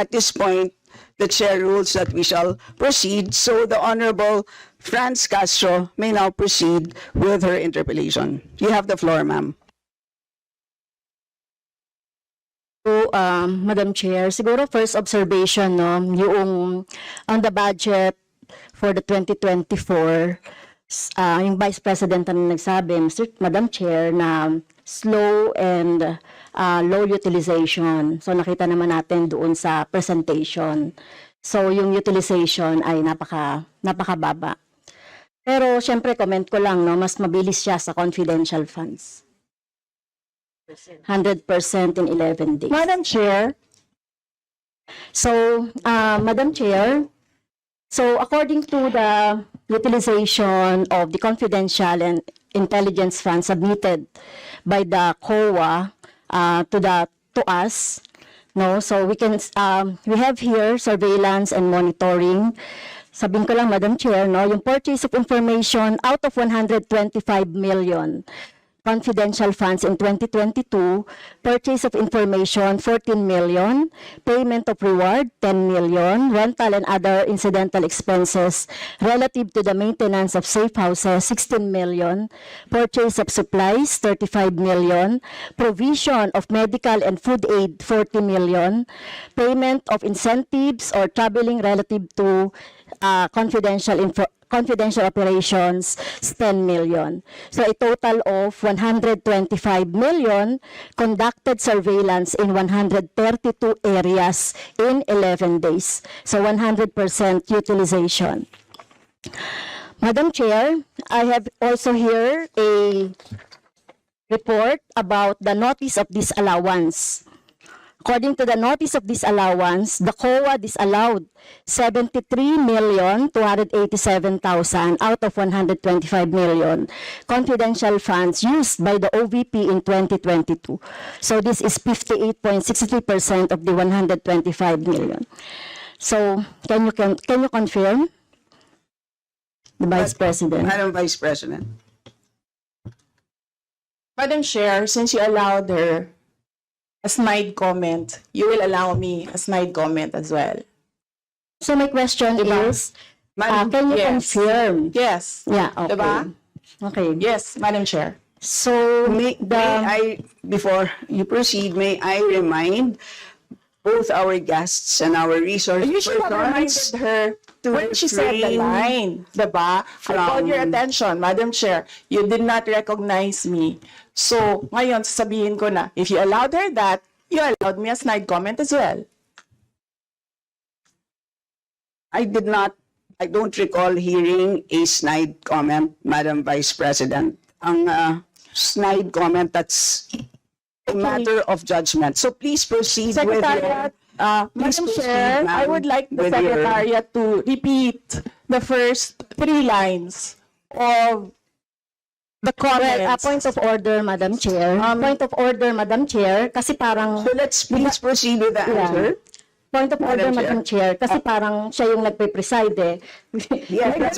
at this point, the chair rules that we shall proceed. So the Honorable Franz Castro may now proceed with her interpellation. You have the floor, ma'am. So, Madam Chair, siguro first observation, no, yung on the budget for the 2024, yung Vice President na nagsabi, Madam Chair, na slow and low utilization. So nakita naman natin doon sa presentation. So yung utilization ay napakababa. Pero syempre comment ko lang, no, mas mabilis siya sa confidential funds. 100% in 11 days. Madam Chair. So, Madam Chair, so according to the utilization of the confidential and intelligence funds submitted by the COA to us, no, so we have here surveillance and monitoring. Sabihin ko lang, Madam Chair, no, yung purchase of information out of 125 million confidential funds in 2022, purchase of information 14 million, payment of reward 10 million, rental and other incidental expenses relative to the maintenance of safe houses 16 million, purchase of supplies 35 million, provision of medical and food aid 40 million, payment of incentives or traveling relative to confidential operations, 10 million. So a total of 125 million conducted surveillance in 132 areas in 11 days. So 100% utilization. Madam Chair, I have also here a report about the notice of disallowance. According to the notice of disallowance, the COA disallowed 73,287,000 out of 125 million confidential funds used by the OVP in 2022. So this is 58.63% of the 125 million. So can you confirm, the Vice President? Madam Vice President. Madam Chair, since you allowed her a snide comment, you will allow me a snide comment as well. So my question is, Madam, can you yes. confirm? Yes. Yeah, okay. Diba? Okay. Yes, Madam Chair. So Before you proceed, may I remind both our guests and our resource You should have persons reminded her when she said the refrain line, diba? I called your attention, Madam Chair. You did not recognize me. So, ngayon, sasabihin ko na, if you allowed her that, you allowed me a snide comment as well. I don't recall hearing a snide comment, Madam Vice President. Ang snide comment, that's a matter of judgment. So please proceed Secretariat, Madam Chair, I would like the Secretariat to repeat the first 3 lines of the comments. Point of order, Madam Chair. Point of order, Madam Chair, kasi parang... So let's please proceed with the answer. Point of order, Madam Chair, kasi parang siya yung nagpe-preside eh. Yes, that's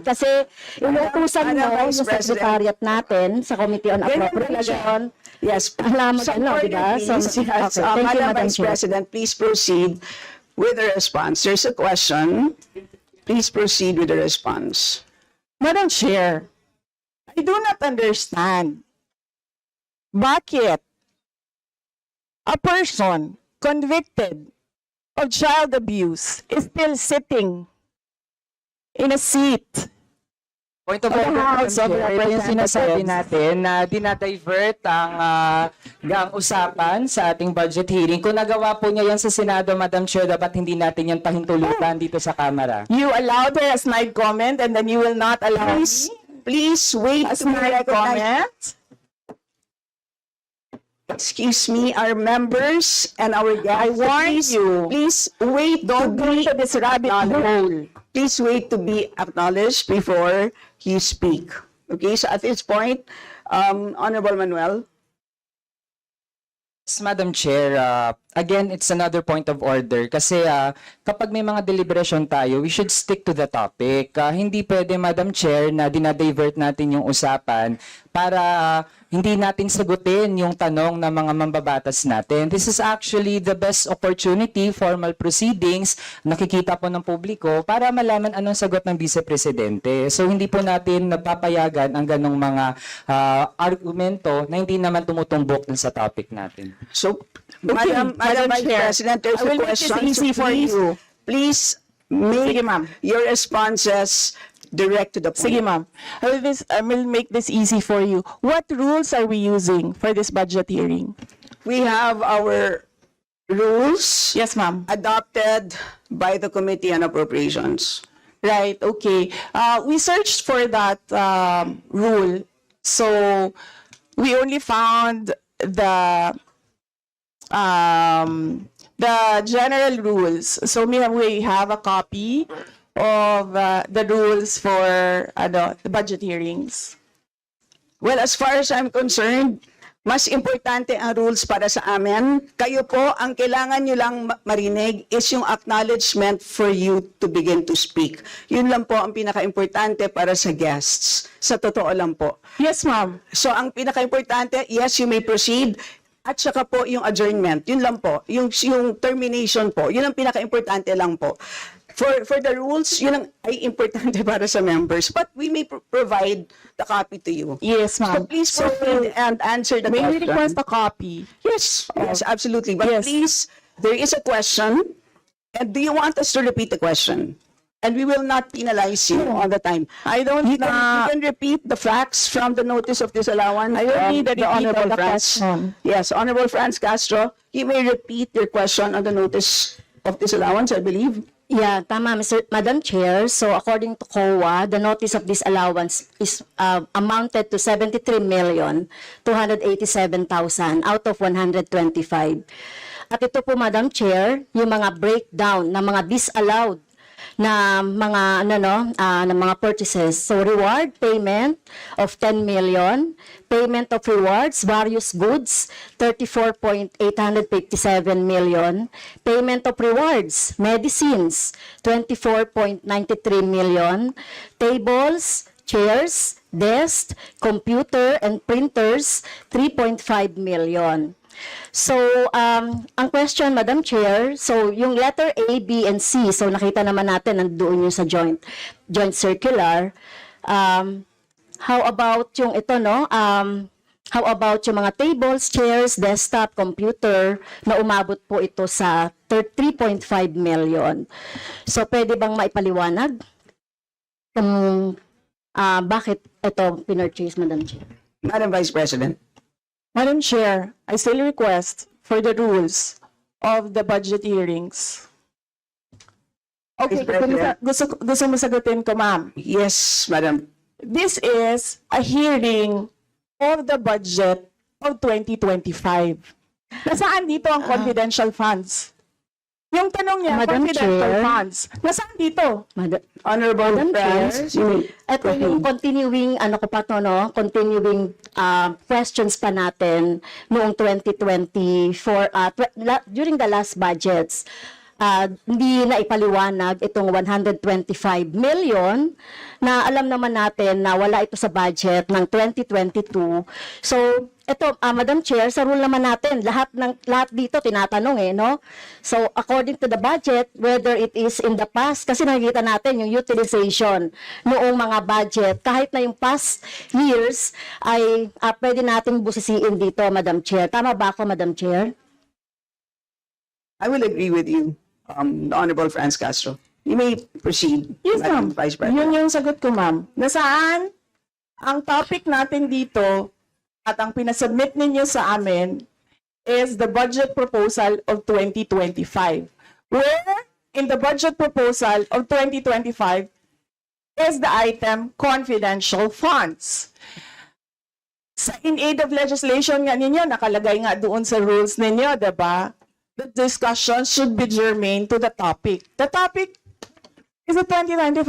Kasi inutusan Madam mo Vice yung President. secretariat natin sa Committee on Appropriation. Yes. Alam mo, Some ano, order, diba? So, please. okay, Yes. thank you, Madam Madam Vice Chair. President, please proceed with the response. There's a question. Please proceed with the response. Madam Chair, I do not understand bakit a person convicted of child abuse is still sitting in a seat. Point of Madam order, House of Chair, ito yung sinasabi Representatives. natin na dinadivert ang usapan sa ating budget hearing. Kung nagawa po niya yan sa Senado, Madam Chair, dapat hindi natin yan pahintulutan dito sa Kamara. You allowed her a snide comment and then you will not allow Please wait a to be snide recognized. comment? Excuse me, our members and our guests. I warn you. Please wait. Don't go into this rabbit hole. Please wait to be acknowledged before you speak. Okay, so at this point, Honorable Manuel. Madam Chair, again, it's another point of order kasi kapag may mga deliberation tayo, we should stick to the topic. Hindi pwede, Madam Chair, na dinadivert natin yung usapan para hindi natin sagutin yung tanong ng mga mambabatas natin. This is actually the best opportunity, formal proceedings, nakikita po ng publiko para malaman anong sagot ng Vice Presidente. So hindi po natin napapayagan ang ganong mga argumento na hindi naman tumutumbok dun sa topic natin. So, Madam Vice Chair, President, there's I a will make this question. easy for Please- you. Please make Sige, ma'am. your responses direct to the point. Sige, ma'am. I will make this easy for you. What rules are we using for this budget hearing? We have our rules Yes, ma'am. adopted by the Committee on Appropriations. Right, okay. We searched for that rule. So we only found the general rules. So we have a copy of the rules for the budget hearings. Well, as far as I'm concerned, mas importante ang rules para sa amin. Kayo po, ang kailangan nyo lang marinig is yung acknowledgement for you to begin to speak. Yun lang po ang pinaka-importante para sa guests. Sa totoo lang po. Yes, ma'am. So, ang pinaka-importante, yes, you may proceed. At saka po yung adjournment. Yun lang po. Yung termination po. Yun ang pinaka-importante lang po. For the rules, yun ang ay importante para sa members. But we may provide the copy to you. Yes, So ma'am. please proceed and answer the May we question. request a copy? Yes, yes, absolutely. But Yes. please, there is a question. And do you want us to repeat the question? And we will not penalize you all the time. I don't You can repeat the facts from the notice of disallowance. I will need the repeat of Honorable the Franz. question. Yes, Honorable Franz Castro, you may repeat your question on the notice of disallowance, I believe. Yeah, tama, Madam Chair. So according to COA, the notice of disallowance is amounted to 73,287,000 out of 125. At ito po, Madam Chair, yung mga breakdown ng mga disallowed na mga na mga purchases. So reward payment of 10 million, payment of rewards, various goods, 34.857 million, payment of rewards, medicines, 24.93 million, tables, chairs, desks, computer and printers, 3.5 million. So, ang question, Madam Chair, so yung letter A, B, and C, so nakita naman natin nandoon yung sa joint circular. How about yung ito, no? How about yung mga tables, chairs, desktop, computer, na umabot po ito sa 3.5 million. So, pwede bang maipaliwanag kung bakit ito pinurchase, Madam Chair? Madam Vice President. Madam Chair, I still request for the rules of the budget hearings. Okay, Vice President. gusto mo sagutin ko, ma'am. Yes, Madam. This is a hearing of the budget of 2025. Nasaan dito ang confidential funds? Yung tanong niya, Madam confidential Chair. funds. Nasaan dito? Honorable Madam Franz, Chair, ito yung continuing, continuing questions pa natin noong 2024, during the last budgets. Hindi na ipaliwanag itong 125 million na alam naman natin na wala ito sa budget ng 2022. So, ito, Madam Chair, sa rule naman natin, lahat dito tinatanong no? So, according to the budget, whether it is in the past, kasi nakikita natin yung utilization noong mga budget, kahit na yung past years, ay pwede nating busisiin dito, Madam Chair. Tama ba ako, Madam Chair? I will agree with you, the Honorable Franz Castro. You may proceed, Yes, Madam ma'am. Vice President. Yun yung sagot ko, ma'am. Nasaan ang topic natin dito at ang pinasubmit ninyo sa amin is the budget proposal of 2025. Where in the budget proposal of 2025 is the item confidential funds. In aid of legislation nga ninyo, nakalagay nga doon sa rules ninyo, diba? The discussion should be germane to the topic. The topic is the 2025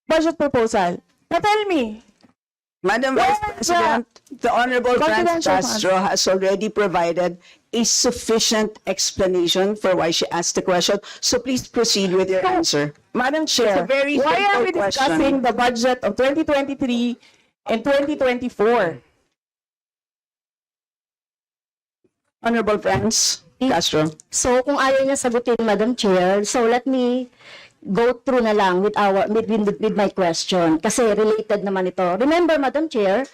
budget proposal. Now tell me, Madam Where Vice President, the Honorable Franz confidential Castro has already provided a sufficient explanation for why she asked the question. So please proceed with your answer. Madam Chair, It's a very why are simple we question. discussing the budget of 2023 and 2024? Honorable Franz Castro. So kung ayaw niya sagutin, Madam Chair, so let me go through na lang with my question kasi related naman ito. Remember, Madam Chair,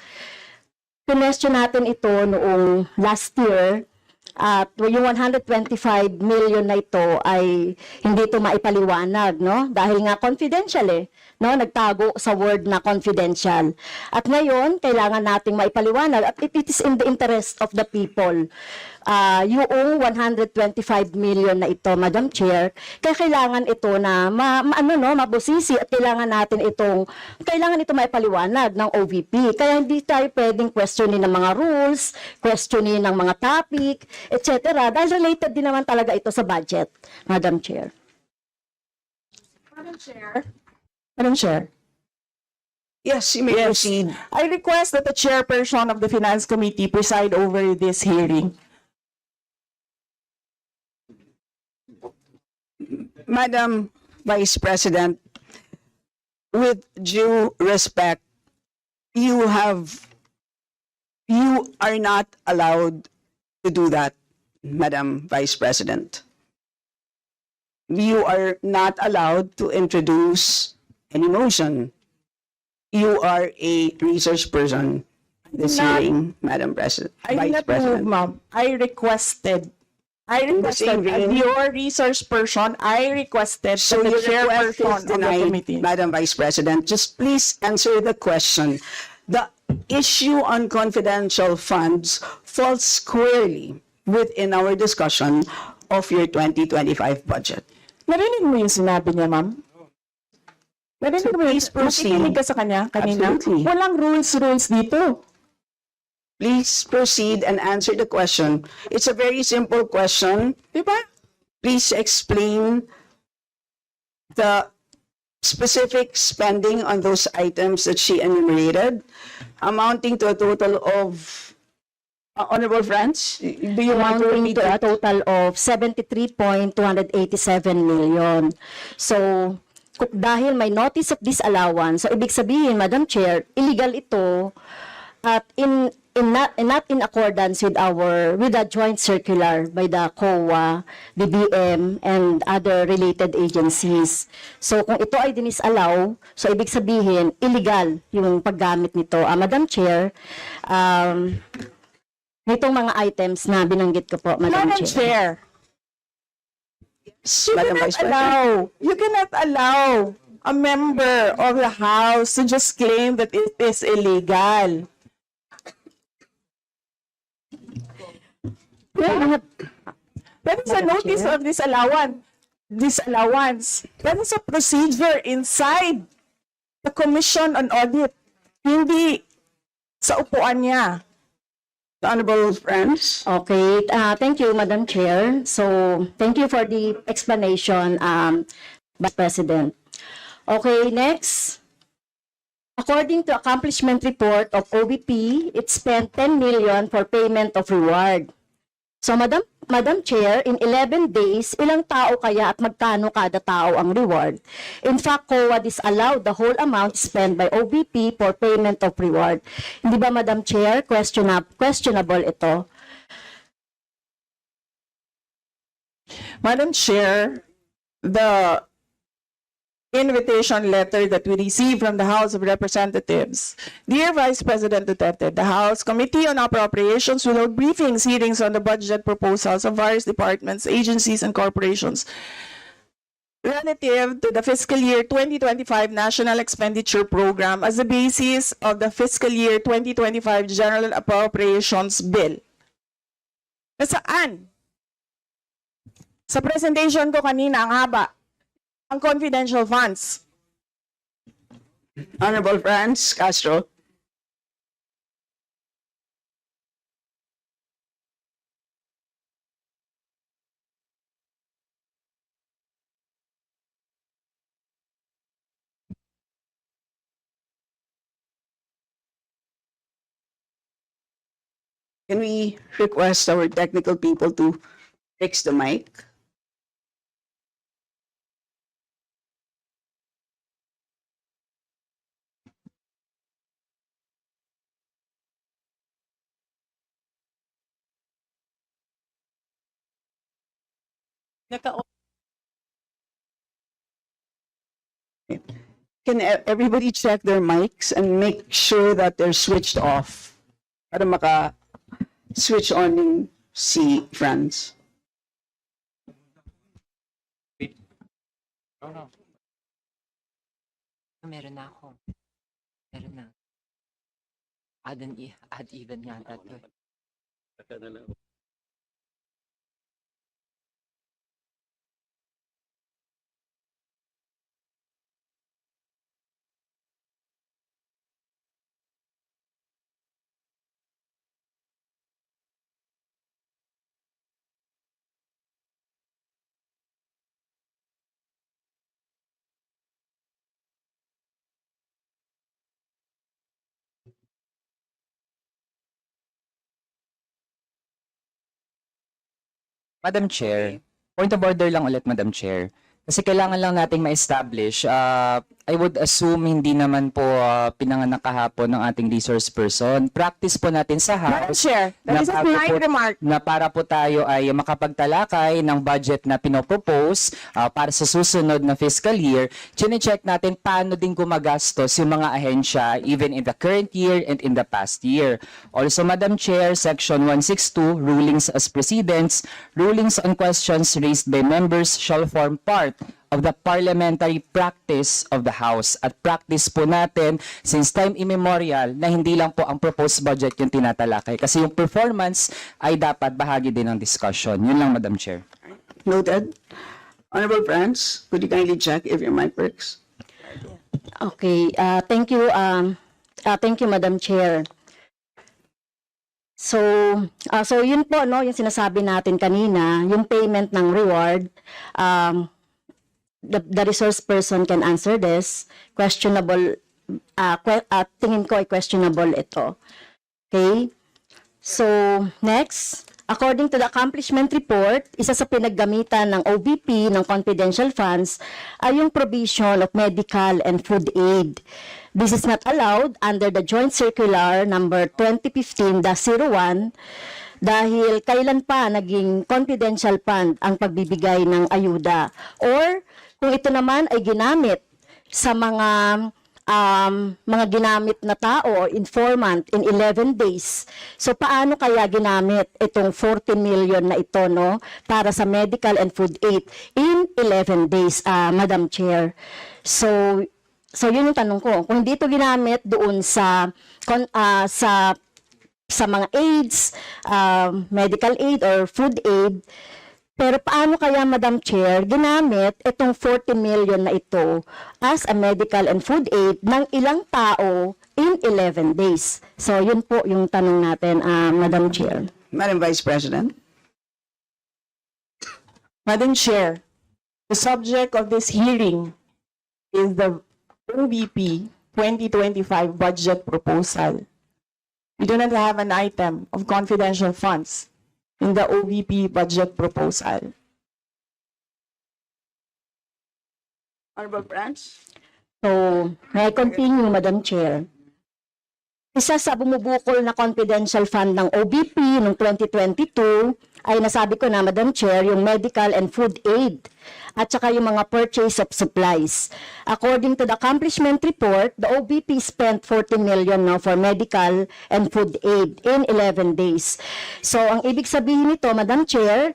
question natin ito noong last year at yung 125 million na ito ay hindi ito maipaliwanag, no? Dahil nga confidential no? Nagtago sa word na confidential. At ngayon, kailangan nating maipaliwanag at it is in the interest of the people. Yung 125 million na ito, Madam Chair, kaya kailangan ito na mabusisi at kailangan ito maipaliwanag ng OVP. Kaya hindi tayo pwedeng questionin ng mga rules, questionin ng mga topic, etc. Dahil related din naman talaga ito sa budget, Madam Chair. Madam Chair, Yes, you may proceed. I request that the chairperson of the Finance Committee preside over this hearing. Madam Vice President, with due respect, you are not allowed to do that, Madam Vice President. You are not allowed to introduce any motion. You are a research person in this Not- hearing, Madam President, I did Vice not move, President. ma'am. I requested the same as vein. your research person, I requested So that the your request is chairperson of the denied, committee. Madam Vice President. Just please answer the question. The issue on confidential funds falls squarely within our discussion of your 2025 budget. Narinig mo yung sinabi niya, ma'am? Narinig So mo yung please proceed. nakikinig ka sa kanya kanina? Absolutely. Walang rules dito. Please proceed and answer the question. It's a very simple question. Di ba? Please explain the specific spending on those items that she enumerated, amounting to a total of, Honorable Franz, do you want to Amounting repeat to a that? total of 73.287 million. So, dahil may notice of disallowance, so ibig sabihin, Madam Chair, illegal ito at not in accordance with the joint circular by the COA, DBM, and other related agencies. So kung ito ay dinisallow, so ibig sabihin illegal yung paggamit nito. Madam Chair, nitong mga items na binanggit ko po, Madam Madam Chair. Chair, Madam Vice President. you cannot allow a member of the House to just claim that it is illegal. That is a Madam notice Chair. of disallowance. That is a procedure inside the Commission on Audit. Hindi sa upuan niya. The Honorable Franz. Okay, thank you, Madam Chair. So, thank you for the explanation, Vice President. Okay, next. According to accomplishment report of OVP, it spent 10 million for payment of reward. So, Madam Chair, in 11 days, ilang tao kaya at magkano kada tao ang reward? In fact, COA disallowed the whole amount spent by OVP for payment of reward. Hindi ba, Madam Chair, questionable ito? Madam Chair, the invitation letter that we received from the House of Representatives. Dear Vice President Duterte, the House Committee on Appropriations will hold briefings, hearings on the budget proposals of various departments, agencies, and corporations relative to the fiscal year 2025 National Expenditure Program as the basis of the fiscal year 2025 General Appropriations Bill. Nasaan? Sa presentation ko kanina, ang haba. Ang confidential funds. Honorable Franz Castro. Can we request our technical people to fix the mic? Can everybody check their mics and make sure that they're switched off para maka-switch on yung si Franz? Meron na ako. Meron na. Add even yata to. Madam Chair, point of order lang ulit, Madam Chair. Kasi kailangan lang nating ma-establish, I would assume hindi naman po pinanganak kahapon ng ating resource person. Practice po natin sa Madam House Chair, that is a bago polite po- remark. na para po tayo ay makapagtalakay ng budget na pinopropose para sa susunod na fiscal year, chine-check natin paano din gumagastos yung mga ahensya even in the current year and in the past year. Also, Madam Chair, Section 162, Rulings as Precedents, rulings on questions raised by members shall form part of the parliamentary practice of the House. At practice po natin since time immemorial na hindi lang po ang proposed budget yung tinatalakay. Kasi yung performance ay dapat bahagi din ng discussion. Yun lang, Madam Chair. Noted. Honorable Franz, could you kindly check if your mic works? Okay, thank you, Madam Chair. So, so yun po, no, yung sinasabi natin kanina, yung payment ng reward, the resource person can answer this. Questionable, tingin ko ay questionable ito. Okay? So, next, according to the accomplishment report, isa sa pinaggamitan ng OVP ng confidential funds ay yung provision of medical and food aid. This is not allowed under the Joint Circular number 2015-01 dahil kailan pa naging confidential fund ang pagbibigay ng ayuda. Or kung ito naman ay ginamit sa mga ginamit na tao or informant in 11 days. So paano kaya ginamit itong 40 million na ito, no, para sa medical and food aid in 11 days, Madam Chair? So yun yung tanong ko. Kung hindi ito ginamit doon sa mga aids, medical aid or food aid, pero paano kaya, Madam Chair, ginamit itong 40 million na ito as a medical and food aid ng ilang tao in 11 days? So yun po yung tanong natin, Madam Chair. Madam Vice President? Madam Chair, the subject of this hearing is the OVP 2025 budget proposal. We do not have an item of confidential funds in the OVP budget proposal. Honorable Franz? So, may I continue, Madam Chair? Isa sa bumubukol na confidential fund ng OBP noong 2022 ay nasabi ko na, Madam Chair, yung medical and food aid at saka yung mga purchase of supplies. According to the accomplishment report, the OBP spent 40 million now for medical and food aid in 11 days. So, ang ibig sabihin nito, Madam Chair,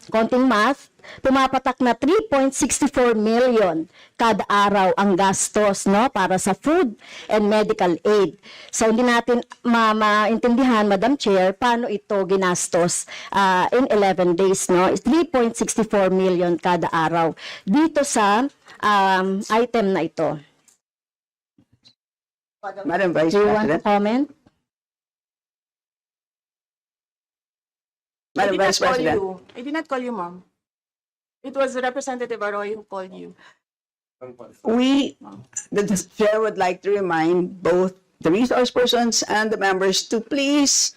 konting math, pumapatak na 3.64 million kada araw ang gastos, no, para sa food and medical aid. So hindi natin maintindihan, Madam Chair, paano ito ginastos in 11 days, no? 3.64 million kada araw dito sa item na ito. Madam Vice Do you want to President? comment? Madam Vice President? I did not call you, ma'am. It was Representative Arroyo who called you. The chair would like to remind both the resource persons and the members to please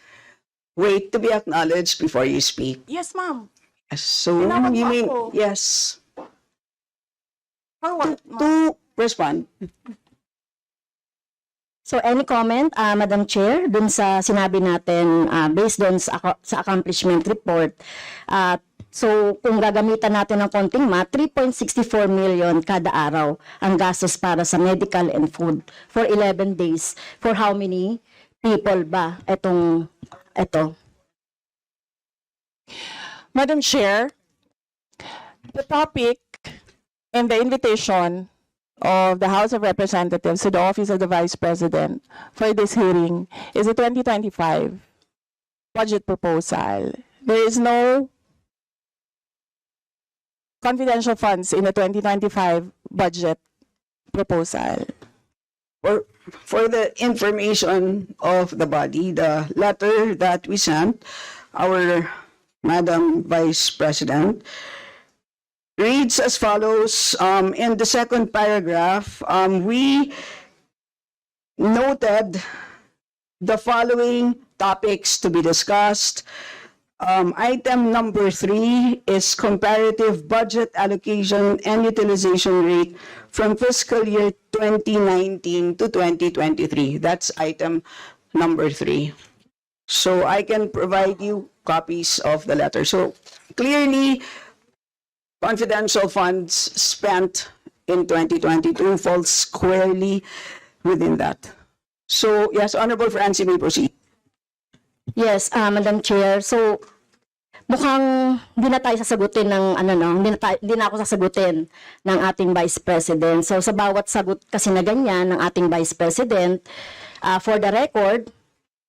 wait to be acknowledged before you speak. Yes, ma'am. So, Tinawag you mo mean, ako. yes, For what, ma'am? to respond. So any comment, Madam Chair, dun sa sinabi natin based dun sa accomplishment report. So kung gagamitan natin ng konting math, 3.64 million kada araw ang gastos para sa medical and food for 11 days. For how many people ba ito? Madam Chair, the topic and the invitation of the House of Representatives to the Office of the Vice President for this hearing is the 2025 budget proposal. There is no confidential funds in the 2025 budget proposal. For the information of the body, the letter that we sent, our Madam Vice President, reads as follows. In the second paragraph, we noted the following topics to be discussed. Item number 3 is comparative budget allocation and utilization rate from fiscal year 2019 to 2023. That's item number 3. So I can provide you copies of the letter. So clearly, confidential funds spent in 2022 falls squarely within that. So yes, Honorable Francie, may proceed. Yes, Madam Chair. So, mukhang hindi na tayo sasagutin ng hindi na ako sasagutin ng ating Vice President. So, sa bawat sagot kasi na ganyan ng ating Vice President, for the record,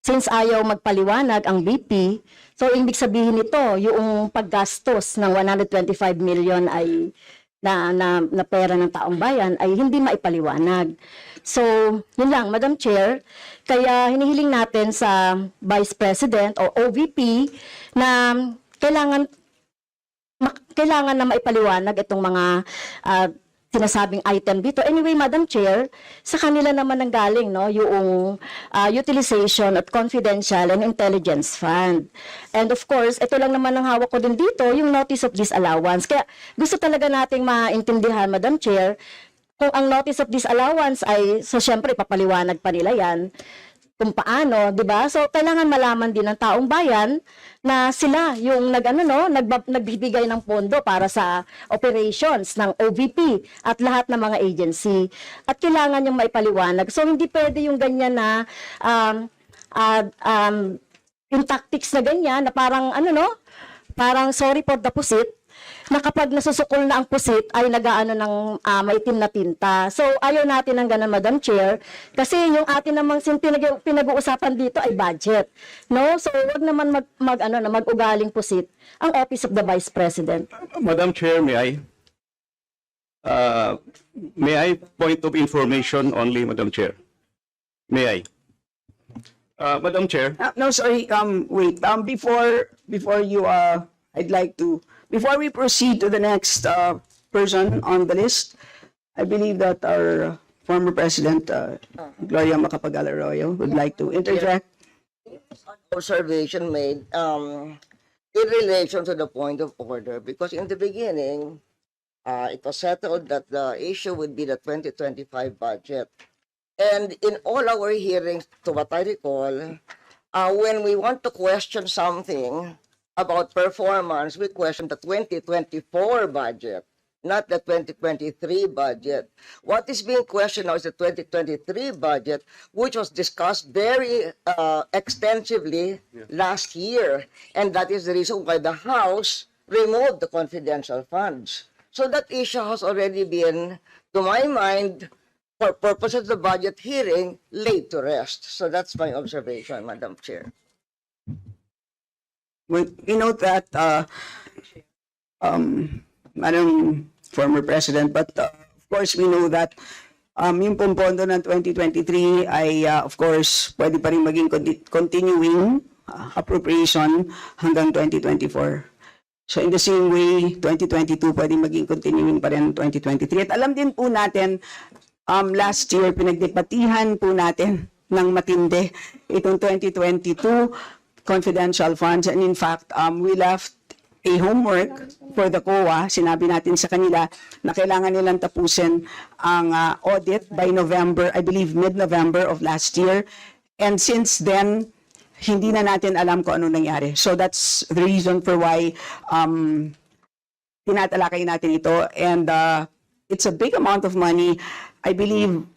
since ayaw magpaliwanag ang BP, so ibig sabihin nito, yung paggastos ng 125 million ay na pera ng taong bayan ay hindi maipaliwanag. So, yun lang, Madam Chair. Kaya hinihiling natin sa Vice President o OVP na kailangan na maipaliwanag itong mga sinasabing item dito. Anyway, Madam Chair, sa kanila naman ang galing, no, yung utilization at confidential and intelligence fund. And of course, ito lang naman ang hawak ko din dito, yung notice of disallowance. Kaya gusto talaga nating maintindihan, Madam Chair, kung ang notice of disallowance ay, so syempre, papaliwanag pa nila yan, kung paano, di ba? So, kailangan malaman din ng taong bayan na sila yung nagbibigay ng pondo para sa operations ng OVP at lahat ng mga agency. At kailangan yung maipaliwanag. So, hindi pwede yung ganyan na yung tactics na ganyan na parang parang sorry for the pusit, na kapag nasusukol na ang pusit ay nagaano ng maitim na tinta. So ayaw natin ng ganun, Madam Chair, kasi yung atin namang pinag-uusapan dito ay budget. No? So wag naman mag-ugaling pusit ang Office of the Vice President. Madam Chair, may I point of information only, Madam Chair? May I? Madam Chair, No, sorry, wait. Before you, I'd like to, before we proceed to the next person on the list, I believe that our former President, Gloria Macapagal-Arroyo, would like to interject. Observation made in relation to the point of order, because in the beginning, it was settled that the issue would be the 2025 budget. And in all our hearings, to what I recall, when we want to question something about performance, we question the 2024 budget, not the 2023 budget. What is being questioned now is the 2023 budget, which was discussed very extensively last year. And that is the reason why the House removed the confidential funds. So that issue has already been, to my mind, for purposes of the budget hearing, laid to rest. So that's my observation, Madam Chair. We note that, Madam former President, but of course we know that yung pong pondo ng 2023 ay of course pwede pa rin maging continuing appropriation hanggang 2024. So in the same way, 2022 pwede maging continuing pa rin 2023. At alam din po natin, last year pinagdebatihan po natin ng matindi itong 2022 confidential funds. And in fact, we left a homework for the COA. Sinabi natin sa kanila na kailangan nilang tapusin ang audit by November, I believe mid-November of last year. And since then, hindi na natin alam kung ano nangyari. So that's the reason for why tinatalakay natin ito. And it's a big amount of money. I believe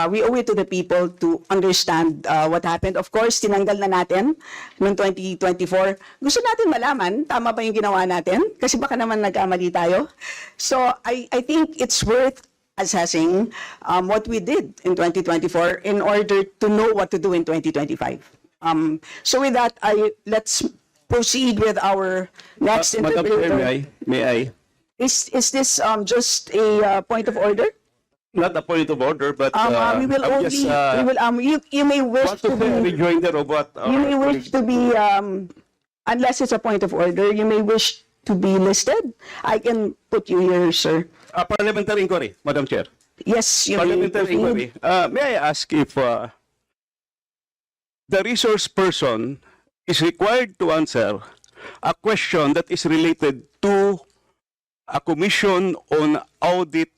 we owe it to the people to understand what happened. Of course, tinanggal na natin noong 2024. Gusto natin malaman, tama ba yung ginawa natin? Kasi baka naman nagkamali tayo. So I think it's worth assessing what we did in 2024 in order to know what to do in 2025. So with that, let's proceed with our next Madam Chair, interpreter. may I? Is this just a point of order? Not a point of order, but We will I only, would just we will, you may wish want to to be a be, rejoinder of what you may wish to be, unless it's a point of order, you may wish to be listed. I can put you here, sir. parliamentary inquiry, Madam Chair. Yes, you may Parliamentary inquiry. proceed. May I ask if the resource person is required to answer a question that is related to a commission on audit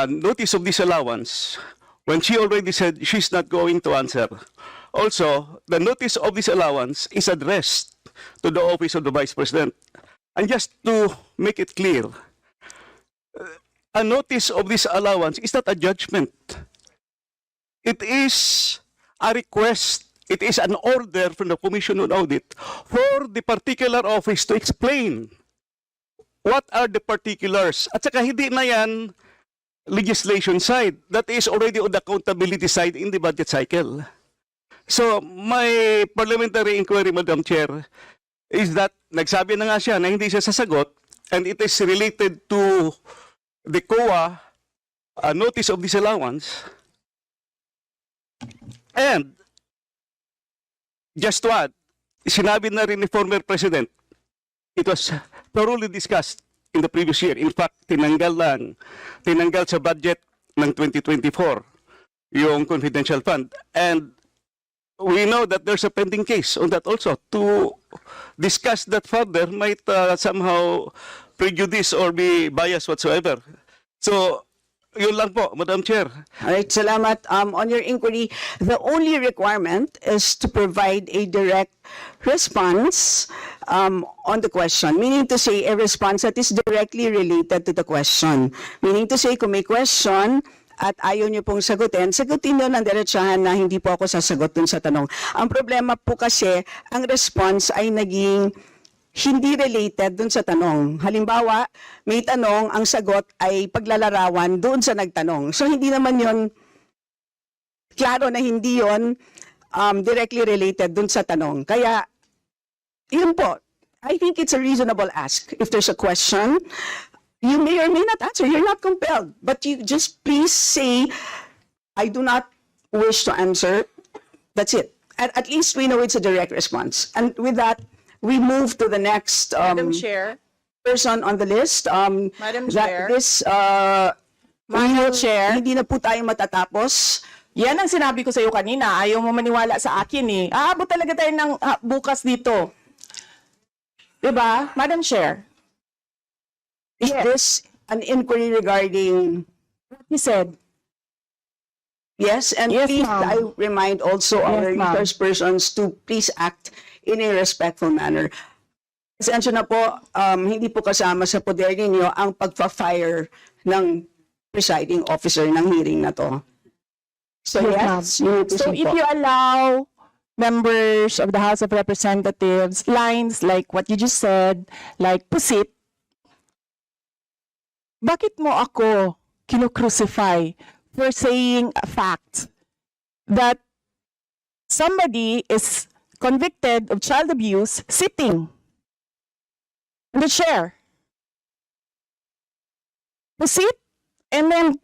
notice of disallowance when she already said she's not going to answer. Also, the notice of disallowance is addressed to the office of the Vice President. And just to make it clear, a notice of disallowance is not a judgment. It is a request, it is an order from the Commission on Audit for the particular office to explain what are the particulars. At saka hindi na yan legislation side. That is already on the accountability side in the budget cycle. So, my parliamentary inquiry, Madam Chair, is that nagsabi na nga siya na hindi siya sasagot and it is related to the COA notice of disallowance. And, just to add, sinabi na rin ni former President, it was thoroughly discussed in the previous year. In fact, tinanggal sa budget ng 2024 yung confidential fund. And we know that there's a pending case on that also. To discuss that further might somehow prejudice or be biased whatsoever. So, yun lang po, Madam Chair. All right, salamat. On your inquiry, the only requirement is to provide a direct response on the question. Meaning to say, a response that is directly related to the question. Meaning to say, kung may question at ayaw niyo pong sagutin niyo ng diretsahan na hindi po ako sasagot dun sa tanong. Ang problema po kasi, ang response ay naging hindi related dun sa tanong. Halimbawa, may tanong, ang sagot ay paglalarawan doon sa nagtanong. So, hindi naman yon klaro na hindi yon directly related dun sa tanong. Kaya, yun po, I think it's a reasonable ask. If there's a question, you may or may not answer. You're not compelled. But you just please say, I do not wish to answer. That's it. At least we know it's a direct response. And with that, we move to the next Madam Chair, person on the list. Madam Chair. Madam Chair. Hindi na po tayo matatapos. Yan ang sinabi ko sa iyo kanina. Ayaw mo maniwala sa akin eh. Aabot talaga tayo ng bukas dito. Diba? Madam Chair. Is this an inquiry regarding? He said, Yes, and Yes, please, ma'am. I remind also our Yes, ma'am. resource persons to please act in a respectful manner. Pasensya na po, hindi po kasama sa poder ninyo ang pagpa-fire ng presiding officer ng hearing na to. So yes, you need to so proceed if po. you allow members of the House of Representatives lines like what you just said, like pusit, bakit mo ako kinukrucify for saying a fact that somebody is convicted of child abuse sitting in the chair? Pusit, and then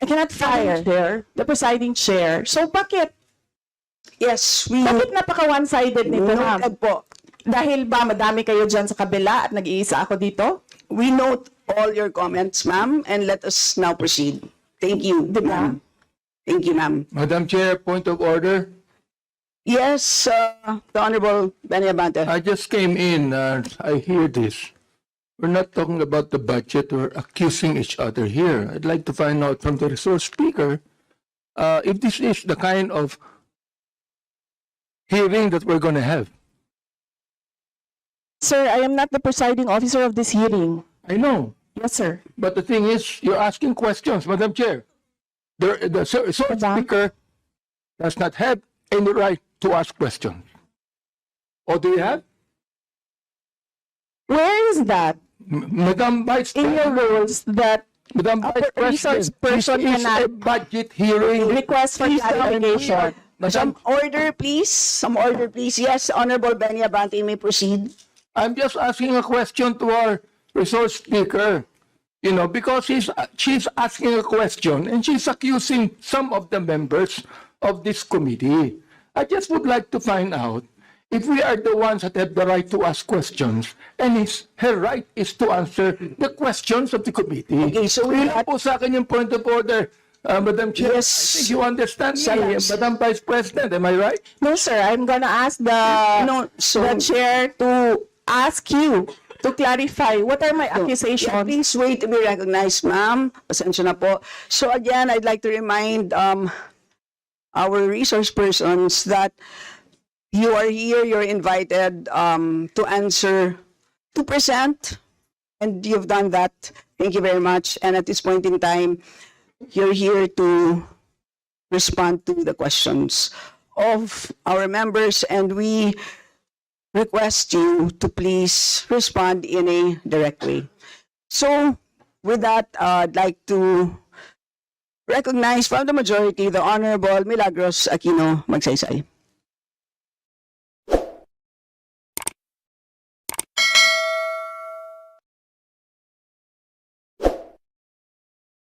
I cannot fire the presiding chair. So bakit? Yes, we Bakit napaka one-sided nito, ma'am? noted po. Dahil ba madami kayo dyan sa kabila at nag-iisa ako dito? We note all your comments, ma'am, and let us now proceed. Thank you, ma'am. Thank you, ma'am. Madam Chair, point of order. Yes, the Honorable Benny Abante. I just came in and I hear this. We're not talking about the budget, we're accusing each other here. I'd like to find out from the resource speaker if this is the kind of hearing that we're going to have. Sir, I am not the presiding officer of this hearing. I know, Yes, sir. but the thing is, you're asking questions, Madam Chair. The resource speaker does not have any right to ask questions. Or do you have? Where is that Madam Vice in your President, rules that Madam a Vice resource President, person this is a cannot budget hearing. request for clarification? Some order, please. Some order, please. Yes, Honorable Benny Abante, you may proceed. I'm just asking a question to our resource speaker, you know, because she's asking a question and she's accusing some of the members of this committee. I just would like to find out if we are the ones that have the right to ask questions and her right is to answer the questions of the committee. Okay, so we Yun got- lang po sa akin yung point of order, Madam Chair. Yes. I think you understand me, Yes. Madam Vice President, am I right? No, sir. I'm gonna ask No, so- the chair to ask you to clarify what are my Yeah, accusations. please wait to be recognized, ma'am. Pasensya na po. So again, I'd like to remind our resource persons that you are here, you're invited to answer, to present, and you've done that. Thank you very much. And at this point in time, you're here to respond to the questions of our members, and we request you to please respond in a direct way. So, with that, I'd like to recognize from the majority the Honorable Milagros Aquino Magsaysay.